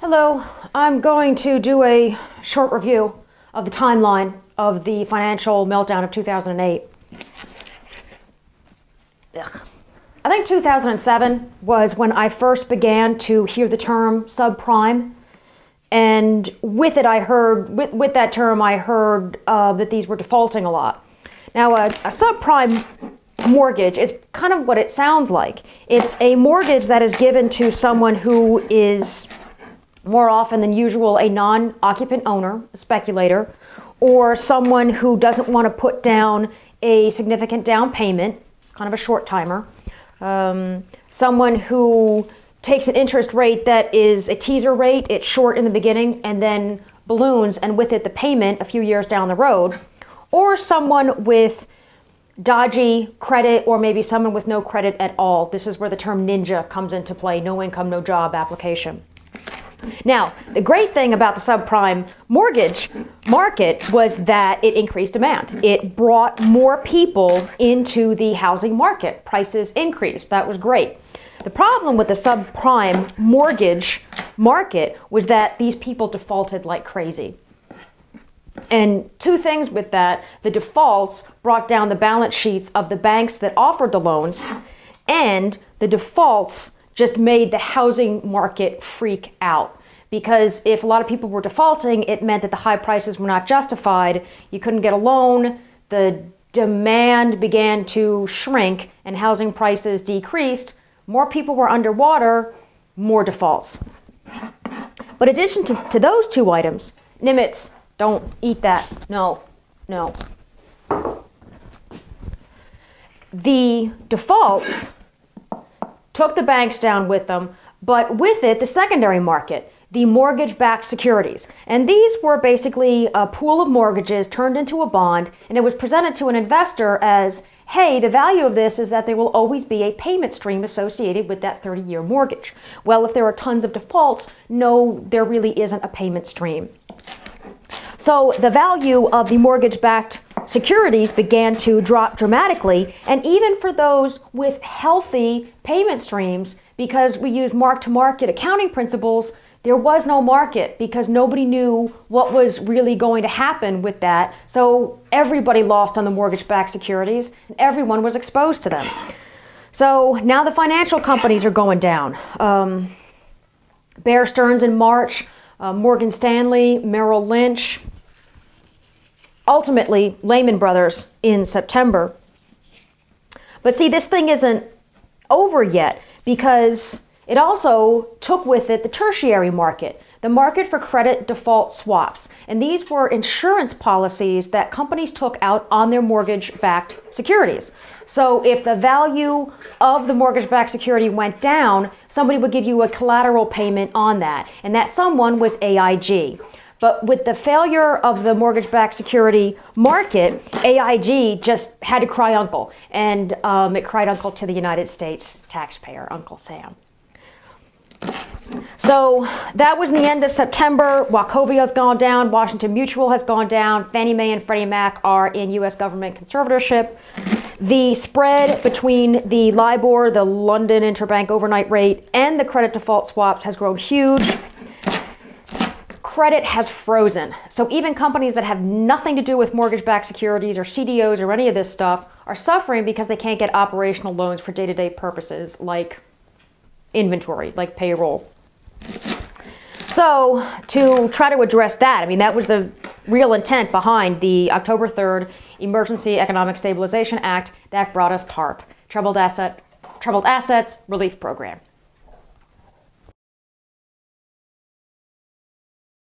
Hello, I'm going to do a short review of the timeline of the financial meltdown of 2008. I think 2007 was when I first began to hear the term subprime, and with it I heard, with that term I heard that these were defaulting a lot. Now a subprime mortgage is kind of what it sounds like. It's a mortgage that is given to someone who is more often than usual a non-occupant owner, a speculator, or someone who doesn't want to put down a significant down payment, kind of a short timer, someone who takes an interest rate that is a teaser rate, it's short in the beginning and then balloons, and with it the payment a few years down the road, or someone with dodgy credit, or maybe someone with no credit at all. This is where the term ninja comes into play, no income, no job application. Now, the great thing about the subprime mortgage market was that it increased demand. It brought more people into the housing market. Prices increased. That was great. The problem with the subprime mortgage market was that these people defaulted like crazy. And two things with that: the defaults brought down the balance sheets of the banks that offered the loans, and the defaults just made the housing market freak out. Because if a lot of people were defaulting, it meant that the high prices were not justified. You couldn't get a loan, the demand began to shrink, and housing prices decreased. More people were underwater, more defaults. But in addition to those two items, Nimitz, don't eat that. No, no. The defaults took the banks down with them, but with it, the secondary market, the mortgage-backed securities. And these were basically a pool of mortgages turned into a bond, and it was presented to an investor as, hey, the value of this is that there will always be a payment stream associated with that 30-year mortgage. Well, if there are tons of defaults, no, there really isn't a payment stream. So the value of the mortgage-backed securities began to drop dramatically, and even for those with healthy payment streams, because we use mark-to-market accounting principles, there was no market because nobody knew what was really going to happen with that. So everybody lost on the mortgage-backed securities, and everyone was exposed to them. So now the financial companies are going down. Bear Stearns in March, Morgan Stanley, Merrill Lynch, ultimately Lehman Brothers in September. But see, this thing isn't over yet, because it also took with it the tertiary market, the market for credit default swaps. And these were insurance policies that companies took out on their mortgage-backed securities. So if the value of the mortgage-backed security went down, somebody would give you a collateral payment on that. And that someone was AIG. But with the failure of the mortgage-backed security market, AIG just had to cry uncle. And it cried uncle to the United States taxpayer, Uncle Sam. So that was the end of September. Wachovia has gone down. Washington Mutual has gone down. Fannie Mae and Freddie Mac are in U.S. government conservatorship. The spread between the LIBOR, the London Interbank Overnight Rate, and the credit default swaps has grown huge. Credit has frozen. So even companies that have nothing to do with mortgage-backed securities or CDOs or any of this stuff are suffering because they can't get operational loans for day-to-day purposes like inventory, like payroll. So to try to address that, I mean, that was the real intent behind the October 3rd Emergency Economic Stabilization Act that brought us TARP, Troubled Assets Relief Program.